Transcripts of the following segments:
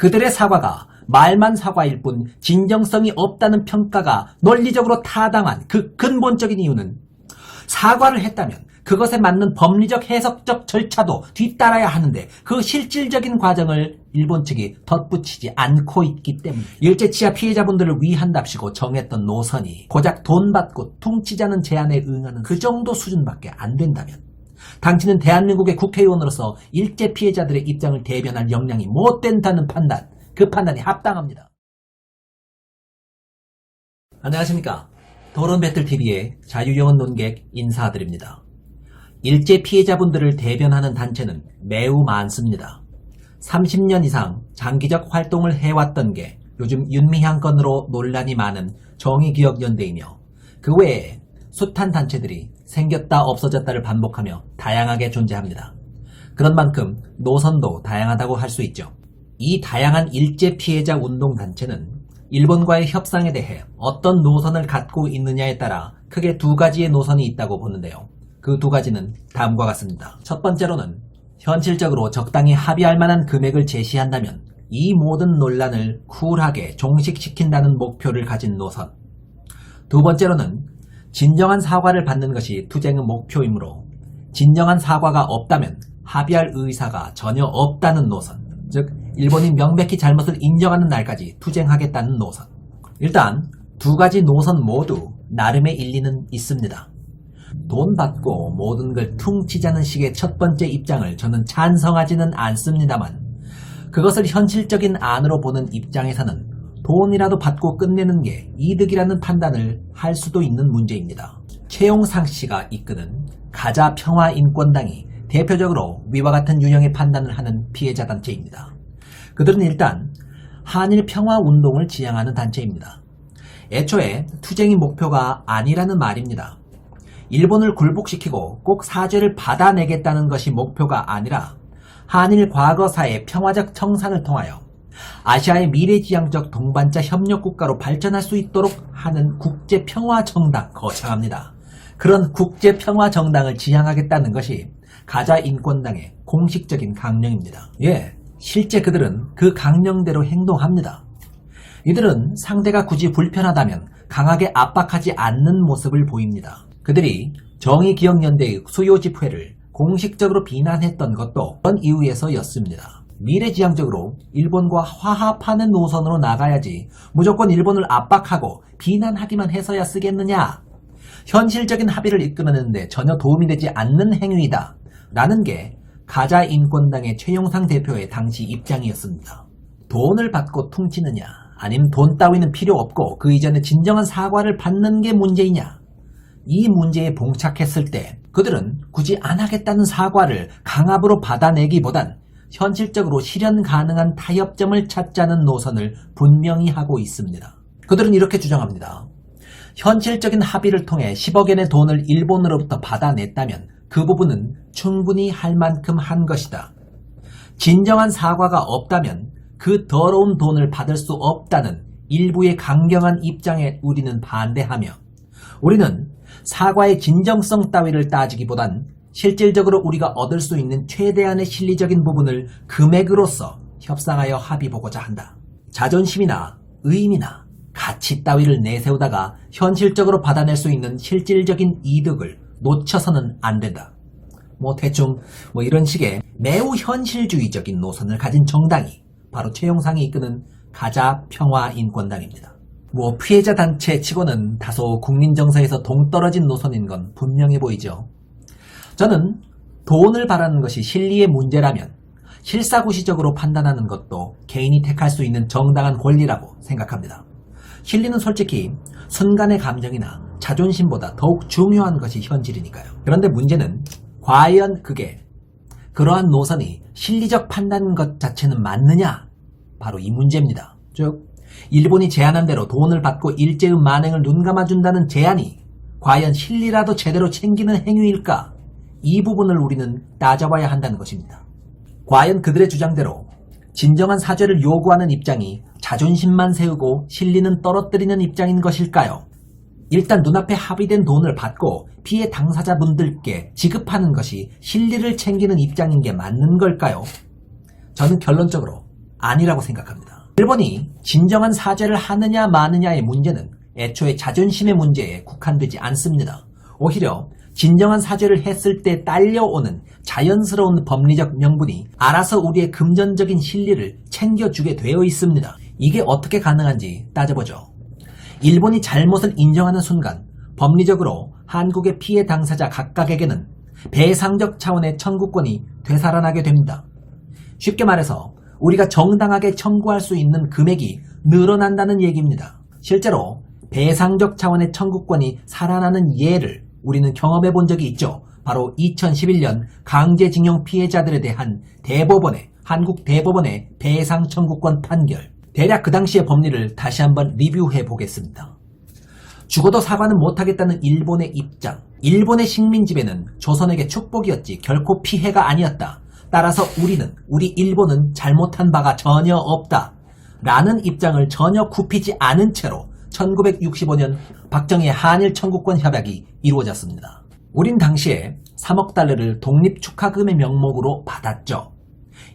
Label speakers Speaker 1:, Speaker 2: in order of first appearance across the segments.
Speaker 1: 그들의 사과가 말만 사과일 뿐 진정성이 없다는 평가가 논리적으로 타당한 그 근본적인 이유는 사과를 했다면 그것에 맞는 법리적 해석적 절차도 뒤따라야 하는데 그 실질적인 과정을 일본 측이 덧붙이지 않고 있기 때문에 일제치하 피해자분들을 위한답시고 정했던 노선이 고작 돈 받고 퉁치자는 제안에 응하는 그 정도 수준밖에 안 된다면 당신은 대한민국의 국회의원으로서 일제 피해자들의 입장을 대변할 역량이 못 된다는 판단, 그 판단이 합당합니다. 안녕하십니까. 토론배틀TV의 자유영혼 논객 인사드립니다. 일제 피해자분들을 대변하는 단체는 매우 많습니다. 30년 이상 장기적 활동을 해왔던 게 요즘 윤미향 건으로 논란이 많은 정의기억연대이며 그 외에 숱한 단체들이 생겼다 없어졌다를 반복하며 다양하게 존재합니다. 그런 만큼 노선도 다양하다고 할 수 있죠. 이 다양한 일제 피해자 운동단체는 일본과의 협상에 대해 어떤 노선을 갖고 있느냐에 따라 크게 두 가지의 노선이 있다고 보는데요. 그 두 가지는 다음과 같습니다. 첫 번째로는 현실적으로 적당히 합의할 만한 금액을 제시한다면 이 모든 논란을 쿨하게 종식시킨다는 목표를 가진 노선. 두 번째로는 진정한 사과를 받는 것이 투쟁의 목표이므로 진정한 사과가 없다면 합의할 의사가 전혀 없다는 노선. 즉 일본이 명백히 잘못을 인정하는 날까지 투쟁하겠다는 노선. 일단 두 가지 노선 모두 나름의 일리는 있습니다. 돈 받고 모든 걸 퉁치자는 식의 첫 번째 입장을 저는 찬성하지는 않습니다만 그것을 현실적인 안으로 보는 입장에서는 돈이라도 받고 끝내는 게 이득이라는 판단을 할 수도 있는 문제입니다. 최용상 씨가 이끄는 가자평화인권당이 대표적으로 위와 같은 유형의 판단을 하는 피해자 단체입니다. 그들은 일단 한일 평화운동을 지향하는 단체입니다. 애초에 투쟁이 목표가 아니라는 말입니다. 일본을 굴복시키고 꼭 사죄를 받아내겠다는 것이 목표가 아니라 한일 과거사의 평화적 청산을 통하여 아시아의 미래지향적 동반자 협력국가로 발전할 수 있도록 하는 국제평화정당 거창합니다. 그런 국제평화정당을 지향하겠다는 것이 가자인권당의 공식적인 강령입니다. 실제 그들은 그 강령대로 행동합니다. 이들은 상대가 굳이 불편하다면 강하게 압박하지 않는 모습을 보입니다. 그들이 정의기억연대의 수요집회를 공식적으로 비난했던 것도 그런 이유에서였습니다. 미래지향적으로 일본과 화합하는 노선으로 나가야지 무조건 일본을 압박하고 비난하기만 해서야 쓰겠느냐. 현실적인 합의를 이끌어내는데 전혀 도움이 되지 않는 행위이다 라는 게 가자인권당의 최용상 대표의 당시 입장이었습니다. 돈을 받고 퉁치느냐 아니면 돈 따위는 필요 없고 그 이전에 진정한 사과를 받는 게 문제이냐. 이 문제에 봉착했을 때 그들은 굳이 안 하겠다는 사과를 강압으로 받아내기보단 현실적으로 실현 가능한 타협점을 찾자는 노선을 분명히 하고 있습니다. 그들은 이렇게 주장합니다. 현실적인 합의를 통해 10억엔의 돈을 일본으로부터 받아냈다면 그 부분은 충분히 할 만큼 한 것이다. 진정한 사과가 없다면 그 더러운 돈을 받을 수 없다는 일부의 강경한 입장에 우리는 반대하며 우리는 사과의 진정성 따위를 따지기보단 실질적으로 우리가 얻을 수 있는 최대한의 실리적인 부분을 금액으로서 협상하여 합의보고자 한다. 자존심이나 의미나 가치 따위를 내세우다가 현실적으로 받아낼 수 있는 실질적인 이득을 놓쳐서는 안 된다. 대충 이런 식의 매우 현실주의적인 노선을 가진 정당이 바로 최용상이 이끄는 가자평화인권당입니다. 피해자 단체 치고는 다소 국민정서에서 동떨어진 노선인 건 분명해 보이죠. 저는 돈을 바라는 것이 실리의 문제라면 실사구시적으로 판단하는 것도 개인이 택할 수 있는 정당한 권리라고 생각합니다. 실리는 솔직히 순간의 감정이나 자존심보다 더욱 중요한 것이 현실이니까요. 그런데 문제는 과연 그러한 노선이 실리적 판단인 것 자체는 맞느냐? 바로 이 문제입니다. 즉 일본이 제안한 대로 돈을 받고 일제의 만행을 눈감아준다는 제안이 과연 실리라도 제대로 챙기는 행위일까? 이 부분을 우리는 따져봐야 한다는 것입니다. 과연 그들의 주장대로 진정한 사죄를 요구하는 입장이 자존심만 세우고 실리는 떨어뜨리는 입장인 것일까요? 일단 눈앞에 합의된 돈을 받고 피해 당사자분들께 지급하는 것이 실리를 챙기는 입장인 게 맞는 걸까요? 저는 결론적으로 아니라고 생각합니다. 일본이 진정한 사죄를 하느냐 마느냐의 문제는 애초에 자존심의 문제에 국한되지 않습니다. 오히려 진정한 사죄를 했을 때 딸려오는 자연스러운 법리적 명분이 알아서 우리의 금전적인 실리를 챙겨주게 되어 있습니다. 이게 어떻게 가능한지 따져보죠. 일본이 잘못을 인정하는 순간 법리적으로 한국의 피해 당사자 각각에게는 배상적 차원의 청구권이 되살아나게 됩니다. 쉽게 말해서 우리가 정당하게 청구할 수 있는 금액이 늘어난다는 얘기입니다. 실제로 배상적 차원의 청구권이 살아나는 예를 우리는 경험해 본 적이 있죠. 바로 2011년 강제징용 피해자들에 대한 한국 대법원의 배상 청구권 판결. 대략 그 당시의 법리를 다시 한번 리뷰해 보겠습니다. 죽어도 사과는 못하겠다는 일본의 입장. 일본의 식민지배는 조선에게 축복이었지 결코 피해가 아니었다. 따라서 우리 일본은 잘못한 바가 전혀 없다. 라는 입장을 전혀 굽히지 않은 채로 1965년 박정희의 한일 청구권 협약이 이루어졌습니다. 우린 당시에 3억 달러를 독립축하금의 명목으로 받았죠.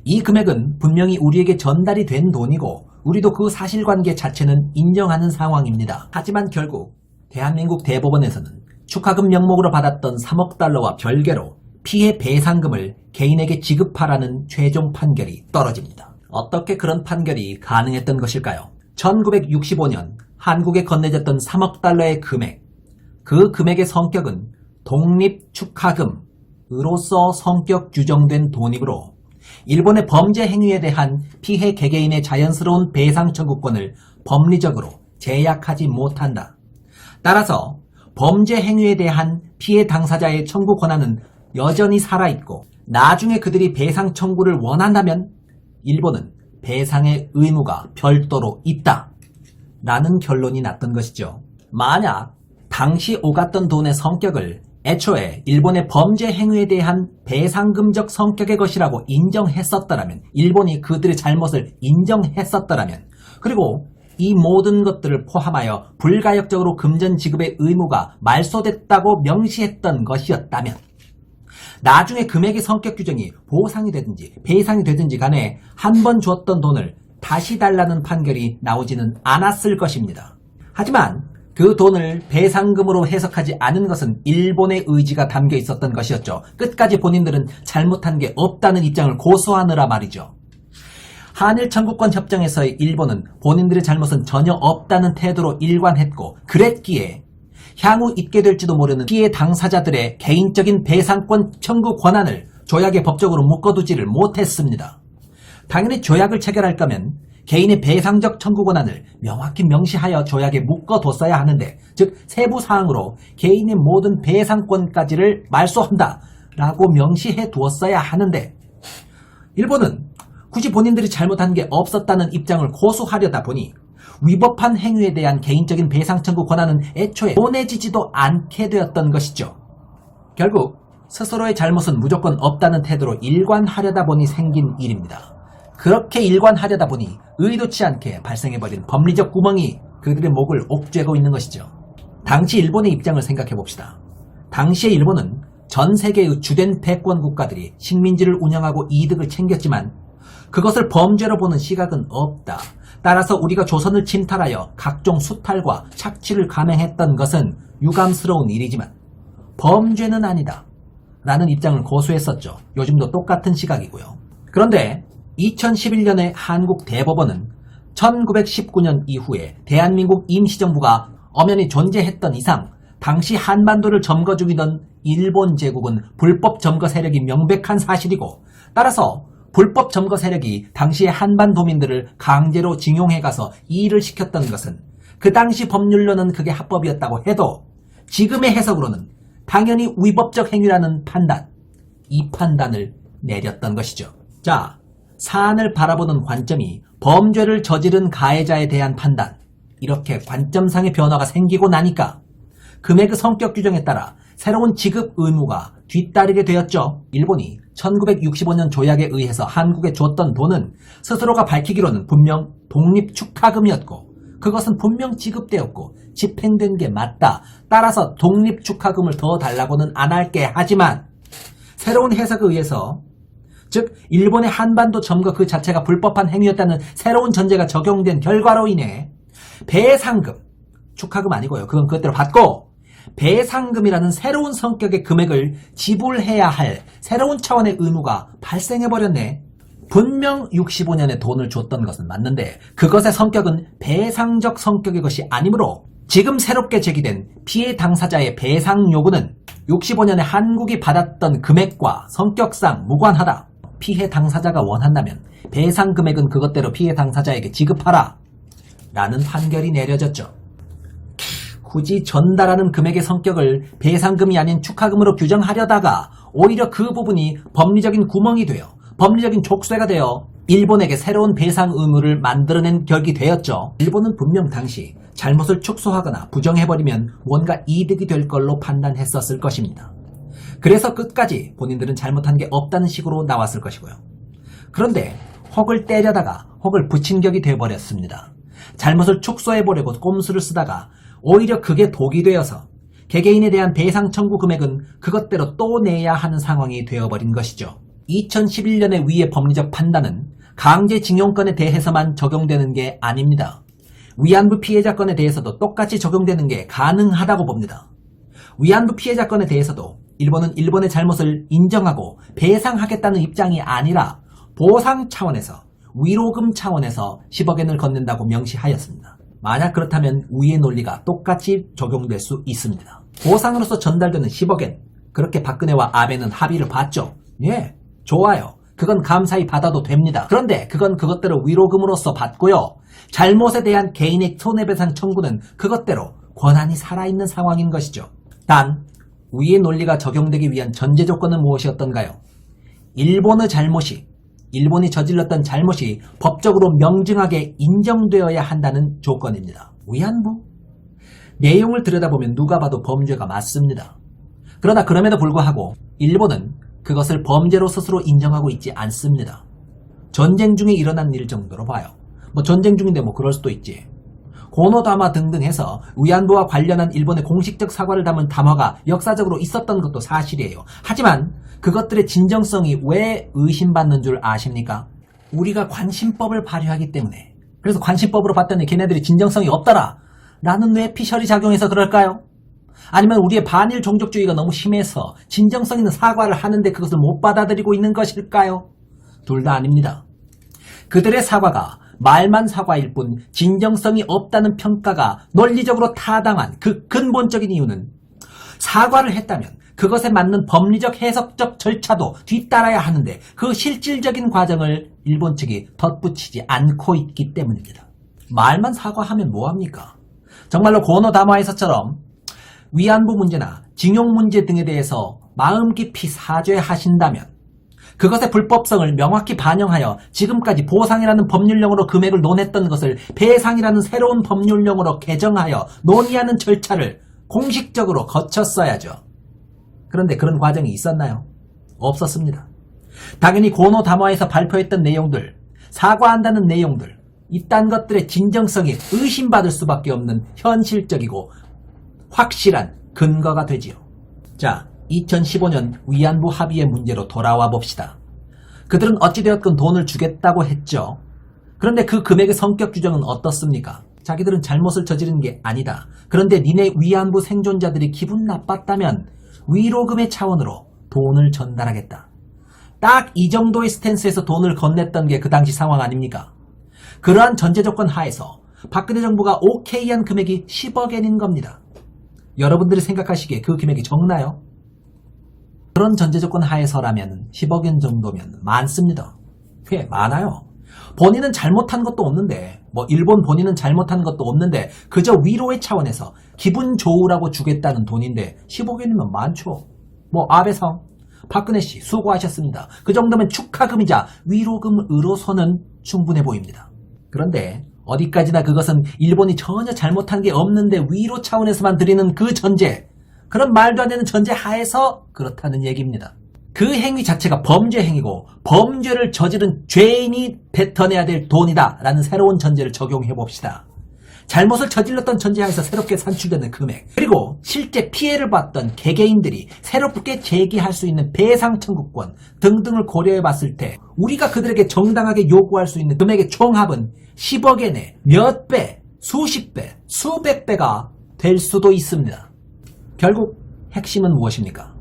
Speaker 1: 이 금액은 분명히 우리에게 전달이 된 돈이고 우리도 그 사실관계 자체는 인정하는 상황입니다. 하지만 결국 대한민국 대법원에서는 축하금 명목으로 받았던 3억 달러와 별개로 피해 배상금을 개인에게 지급하라는 최종 판결이 떨어집니다. 어떻게 그런 판결이 가능했던 것일까요? 1965년 한국에 건네졌던 3억 달러의 금액, 그 금액의 성격은 독립축하금으로서 성격 규정된 돈이므로 일본의 범죄 행위에 대한 피해 개개인의 자연스러운 배상 청구권을 법리적으로 제약하지 못한다. 따라서 범죄 행위에 대한 피해 당사자의 청구 권한은 여전히 살아있고 나중에 그들이 배상 청구를 원한다면 일본은 배상의 의무가 별도로 있다. 라는 결론이 났던 것이죠. 만약 당시 오갔던 돈의 성격을 애초에 일본의 범죄 행위에 대한 배상금적 성격의 것이라고 인정했었더라면, 일본이 그들의 잘못을 인정했었더라면, 그리고 이 모든 것들을 포함하여 불가역적으로 금전 지급의 의무가 말소됐다고 명시했던 것이었다면 나중에 금액의 성격 규정이 보상이 되든지 배상이 되든지 간에 한 번 줬던 돈을 다시 달라는 판결이 나오지는 않았을 것입니다. 하지만 그 돈을 배상금으로 해석하지 않은 것은 일본의 의지가 담겨 있었던 것이었죠. 끝까지 본인들은 잘못한 게 없다는 입장을 고수하느라 말이죠. 한일 청구권 협정에서의 일본은 본인들의 잘못은 전혀 없다는 태도로 일관했고, 그랬기에 향후 있게 될지도 모르는 피해 당사자들의 개인적인 배상권 청구 권한을 조약에 법적으로 묶어두지를 못했습니다. 당연히 조약을 체결할 거면 개인의 배상적 청구 권한을 명확히 명시하여 조약에 묶어뒀어야 하는데, 즉 세부사항으로 개인의 모든 배상권까지를 말소한다 라고 명시해 두었어야 하는데, 일본은 굳이 본인들이 잘못한 게 없었다는 입장을 고수하려다 보니 위법한 행위에 대한 개인적인 배상 청구 권한은 애초에 보내지지도 않게 되었던 것이죠. 결국 스스로의 잘못은 무조건 없다는 태도로 일관하려다 보니 생긴 일입니다. 그렇게 일관하려다 보니 의도치 않게 발생해버린 법리적 구멍이 그들의 목을 옥죄고 있는 것이죠. 당시 일본의 입장을 생각해봅시다. 당시의 일본은 전 세계의 주된 패권 국가들이 식민지를 운영하고 이득을 챙겼지만 그것을 범죄로 보는 시각은 없다. 따라서 우리가 조선을 침탈하여 각종 수탈과 착취를 감행했던 것은 유감스러운 일이지만 범죄는 아니다 라는 입장을 고수했었죠. 요즘도 똑같은 시각이고요. 그런데 2011년에 한국 대법원은 1919년 이후에 대한민국 임시정부가 엄연히 존재했던 이상 당시 한반도를 점거 중이던 일본 제국은 불법 점거 세력이 명백한 사실이고, 따라서 불법 점거 세력이 당시의 한반도민들을 강제로 징용해가서 일을 시켰던 것은 그 당시 법률로는 그게 합법이었다고 해도 지금의 해석으로는 당연히 위법적 행위라는 판단, 이 판단을 내렸던 것이죠. 자, 사안을 바라보는 관점이 범죄를 저지른 가해자에 대한 판단, 이렇게 관점상의 변화가 생기고 나니까 금액의 성격 규정에 따라 새로운 지급 의무가 뒤따르게 되었죠. 일본이 1965년 조약에 의해서 한국에 줬던 돈은 스스로가 밝히기로는 분명 독립축하금이었고 그것은 분명 지급되었고 집행된 게 맞다. 따라서 독립축하금을 더 달라고는 안 할게. 하지만 새로운 해석에 의해서 즉 일본의 한반도 점거 그 자체가 불법한 행위였다는 새로운 전제가 적용된 결과로 인해 배상금, 축하금 아니고요. 그건 그것대로 받고 배상금이라는 새로운 성격의 금액을 지불해야 할 새로운 차원의 의무가 발생해버렸네. 분명 65년에 돈을 줬던 것은 맞는데 그것의 성격은 배상적 성격의 것이 아니므로 지금 새롭게 제기된 피해 당사자의 배상 요구는 65년에 한국이 받았던 금액과 성격상 무관하다. 피해 당사자가 원한다면 배상 금액은 그것대로 피해 당사자에게 지급하라. 라는 판결이 내려졌죠. 굳이 전달하는 금액의 성격을 배상금이 아닌 축하금으로 규정하려다가 오히려 그 부분이 법리적인 구멍이 되어 법리적인 족쇄가 되어 일본에게 새로운 배상 의무를 만들어낸 격이 되었죠. 일본은 분명 당시 잘못을 축소하거나 부정해버리면 뭔가 이득이 될 걸로 판단했었을 것입니다. 그래서 끝까지 본인들은 잘못한 게 없다는 식으로 나왔을 것이고요. 그런데 혹을 때려다가 혹을 붙인 격이 되어버렸습니다. 잘못을 축소해보려고 꼼수를 쓰다가 오히려 그게 독이 되어서 개개인에 대한 배상 청구 금액은 그것대로 또 내야 하는 상황이 되어버린 것이죠. 2011년의 위의 법리적 판단은 강제징용권에 대해서만 적용되는 게 아닙니다. 위안부 피해자 건에 대해서도 똑같이 적용되는 게 가능하다고 봅니다. 위안부 피해자 건에 대해서도 일본은 일본의 잘못을 인정하고 배상하겠다는 입장이 아니라 보상 차원에서 위로금 차원에서 10억엔을 건넨다고 명시하였습니다. 만약 그렇다면 위의 논리가 똑같이 적용될 수 있습니다. 보상으로서 전달되는 10억엔, 그렇게 박근혜와 아베는 합의를 봤죠. 예, 좋아요. 그건 감사히 받아도 됩니다. 그런데 그건 그것대로 위로금으로서 받고요. 잘못에 대한 개인의 손해배상 청구는 그것대로 권한이 살아있는 상황인 것이죠. 단 위의 논리가 적용되기 위한 전제 조건은 무엇이었던가요? 일본이 저질렀던 잘못이 법적으로 명증하게 인정되어야 한다는 조건입니다. 위안부? 내용을 들여다보면 누가 봐도 범죄가 맞습니다. 그러나 그럼에도 불구하고 일본은 그것을 범죄로 스스로 인정하고 있지 않습니다. 전쟁 중에 일어난 일 정도로 봐요. 전쟁 중인데 그럴 수도 있지. 고노다마 등등 해서 위안부와 관련한 일본의 공식적 사과를 담은 담화가 역사적으로 있었던 것도 사실이에요. 하지만 그것들의 진정성이 왜 의심받는 줄 아십니까? 우리가 관심법을 발휘하기 때문에. 그래서 관심법으로 봤더니 걔네들이 진정성이 없더라 라는 뇌피셜이 작용해서 그럴까요? 아니면 우리의 반일 종족주의가 너무 심해서 진정성 있는 사과를 하는데 그것을 못 받아들이고 있는 것일까요? 둘 다 아닙니다. 그들의 사과가 말만 사과일 뿐 진정성이 없다는 평가가 논리적으로 타당한 그 근본적인 이유는 사과를 했다면 그것에 맞는 법리적 해석적 절차도 뒤따라야 하는데 그 실질적인 과정을 일본 측이 덧붙이지 않고 있기 때문입니다. 말만 사과하면 뭐합니까? 정말로 고노다마에서처럼 위안부 문제나 징용 문제 등에 대해서 마음 깊이 사죄하신다면 그것의 불법성을 명확히 반영하여 지금까지 보상이라는 법률령으로 금액을 논했던 것을 배상이라는 새로운 법률령으로 개정하여 논의하는 절차를 공식적으로 거쳤어야죠. 그런데 그런 과정이 있었나요? 없었습니다. 당연히 고노다마에서 발표했던 내용들, 사과한다는 내용들, 이딴 것들의 진정성이 의심받을 수밖에 없는 현실적이고 확실한 근거가 되지요. 자, 2015년 위안부 합의의 문제로 돌아와 봅시다. 그들은 어찌되었건 돈을 주겠다고 했죠. 그런데 그 금액의 성격 규정은 어떻습니까? 자기들은 잘못을 저지른 게 아니다. 그런데 니네 위안부 생존자들이 기분 나빴다면 위로금의 차원으로 돈을 전달하겠다. 딱 이 정도의 스탠스에서 돈을 건넸던 게 그 당시 상황 아닙니까? 그러한 전제 조건 하에서 박근혜 정부가 오케이한 금액이 10억엔인 겁니다. 여러분들이 생각하시기에 그 금액이 적나요? 그런 전제 조건 하에서라면 10억엔 정도면 많습니다. 꽤 많아요. 본인은 잘못한 것도 없는데 일본 본인은 잘못한 것도 없는데 그저 위로의 차원에서 기분 좋으라고 주겠다는 돈인데 10억엔이면 많죠. 아베상, 박근혜씨 수고하셨습니다. 그 정도면 축하금이자 위로금으로서는 충분해 보입니다. 그런데 어디까지나 그것은 일본이 전혀 잘못한 게 없는데 위로 차원에서만 드리는 그 전제, 그런 말도 안 되는 전제 하에서 그렇다는 얘기입니다. 그 행위 자체가 범죄 행위고 범죄를 저지른 죄인이 뱉어내야 될 돈이다 라는 새로운 전제를 적용해 봅시다. 잘못을 저질렀던 전제하에서 새롭게 산출되는 금액, 그리고 실제 피해를 봤던 개개인들이 새롭게 제기할 수 있는 배상 청구권 등등을 고려해 봤을 때 우리가 그들에게 정당하게 요구할 수 있는 금액의 총합은 10억에 내 몇 배, 수십 배, 수백 배가 될 수도 있습니다. 결국 핵심은 무엇입니까?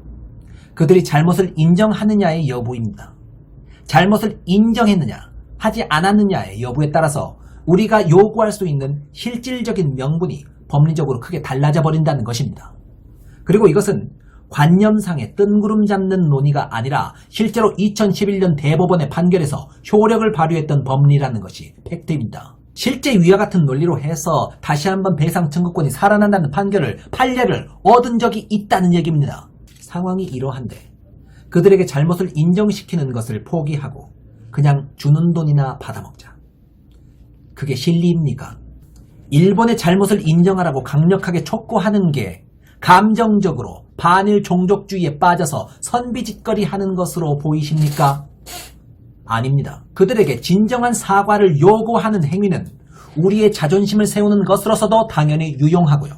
Speaker 1: 그들이 잘못을 인정하느냐의 여부입니다. 잘못을 인정했느냐, 하지 않았느냐의 여부에 따라서 우리가 요구할 수 있는 실질적인 명분이 법리적으로 크게 달라져 버린다는 것입니다. 그리고 이것은 관념상의 뜬구름 잡는 논의가 아니라 실제로 2011년 대법원의 판결에서 효력을 발휘했던 법리라는 것이 팩트입니다. 실제 위와 같은 논리로 해서 다시 한번 배상 청구권이 살아난다는 판례를 얻은 적이 있다는 얘기입니다. 상황이 이러한데 그들에게 잘못을 인정시키는 것을 포기하고 그냥 주는 돈이나 받아먹자. 그게 실리입니까? 일본의 잘못을 인정하라고 강력하게 촉구하는 게 감정적으로 반일 종족주의에 빠져서 선비짓거리 하는 것으로 보이십니까? 아닙니다. 그들에게 진정한 사과를 요구하는 행위는 우리의 자존심을 세우는 것으로서도 당연히 유용하고요.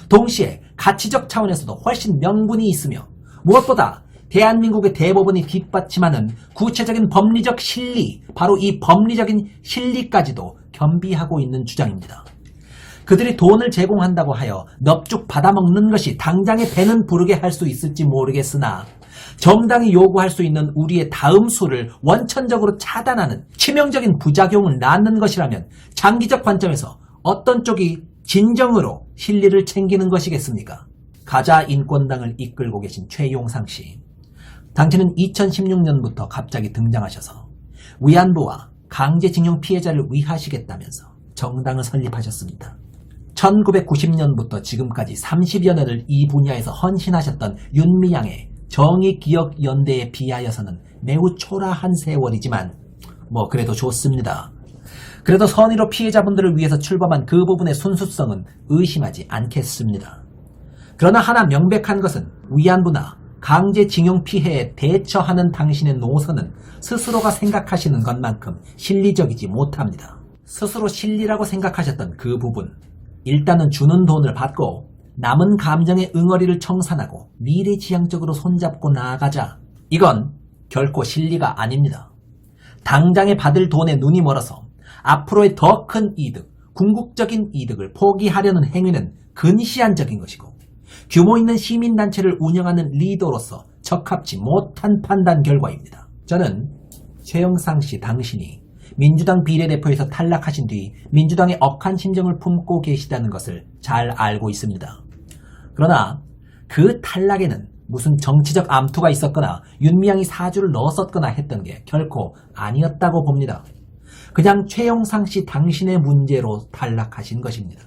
Speaker 1: 동시에 가치적 차원에서도 훨씬 명분이 있으며 무엇보다 대한민국의 대법원이 뒷받침하는 구체적인 법리적 실리, 바로 이 법리적인 실리까지도 겸비하고 있는 주장입니다. 그들이 돈을 제공한다고 하여 넙죽 받아먹는 것이 당장의 배는 부르게 할 수 있을지 모르겠으나 정당히 요구할 수 있는 우리의 다음 수를 원천적으로 차단하는 치명적인 부작용을 낳는 것이라면 장기적 관점에서 어떤 쪽이 진정으로 실리를 챙기는 것이겠습니까? 가자 인권당을 이끌고 계신 최용상 씨. 당신은 2016년부터 갑자기 등장하셔서 위안부와 강제징용 피해자를 위하시겠다면서 정당을 설립하셨습니다. 1990년부터 지금까지 30여 년을 이 분야에서 헌신하셨던 윤미향의 정의기억연대에 비하여서는 매우 초라한 세월이지만 그래도 좋습니다. 그래도 선의로 피해자분들을 위해서 출범한 그 부분의 순수성은 의심하지 않겠습니다. 그러나 하나 명백한 것은 위안부나 강제징용 피해에 대처하는 당신의 노선은 스스로가 생각하시는 것만큼 실리적이지 못합니다. 스스로 실리라고 생각하셨던 그 부분, 일단은 주는 돈을 받고 남은 감정의 응어리를 청산하고 미래지향적으로 손잡고 나아가자. 이건 결코 실리가 아닙니다. 당장에 받을 돈에 눈이 멀어서 앞으로의 더 큰 이득, 궁극적인 이득을 포기하려는 행위는 근시안적인 것이고 규모 있는 시민단체를 운영하는 리더로서 적합치 못한 판단 결과입니다. 저는 최영상 씨 당신이 민주당 비례대표에서 탈락하신 뒤 민주당의 억한 심정을 품고 계시다는 것을 잘 알고 있습니다. 그러나 그 탈락에는 무슨 정치적 암투가 있었거나 윤미향이 사주를 넣었었거나 했던 게 결코 아니었다고 봅니다. 그냥 최영상 씨 당신의 문제로 탈락하신 것입니다.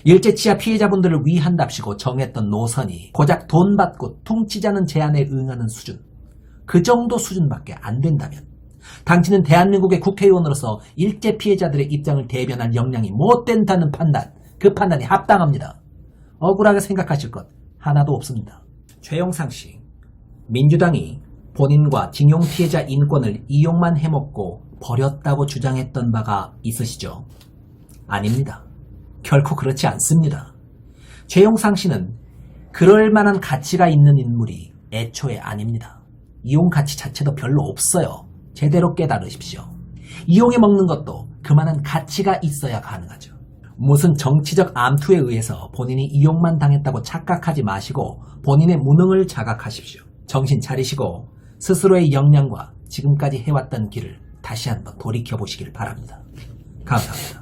Speaker 1: 일제치하 피해자분들을 위한답시고 정했던 노선이 고작 돈 받고 퉁치자는 제안에 응하는 수준, 그 정도 수준밖에 안 된다면 당신은 대한민국의 국회의원으로서 일제 피해자들의 입장을 대변할 역량이 못 된다는 판단, 그 판단이 합당합니다. 억울하게 생각하실 것 하나도 없습니다. 최영상 씨, 민주당이 본인과 징용 피해자 인권을 이용만 해먹고 버렸다고 주장했던 바가 있으시죠? 아닙니다. 결코 그렇지 않습니다. 최용상 씨는 그럴 만한 가치가 있는 인물이 애초에 아닙니다. 이용 가치 자체도 별로 없어요. 제대로 깨달으십시오. 이용해 먹는 것도 그만한 가치가 있어야 가능하죠. 무슨 정치적 암투에 의해서 본인이 이용만 당했다고 착각하지 마시고 본인의 무능을 자각하십시오. 정신 차리시고 스스로의 역량과 지금까지 해왔던 길을 다시 한번 돌이켜보시길 바랍니다. 감사합니다.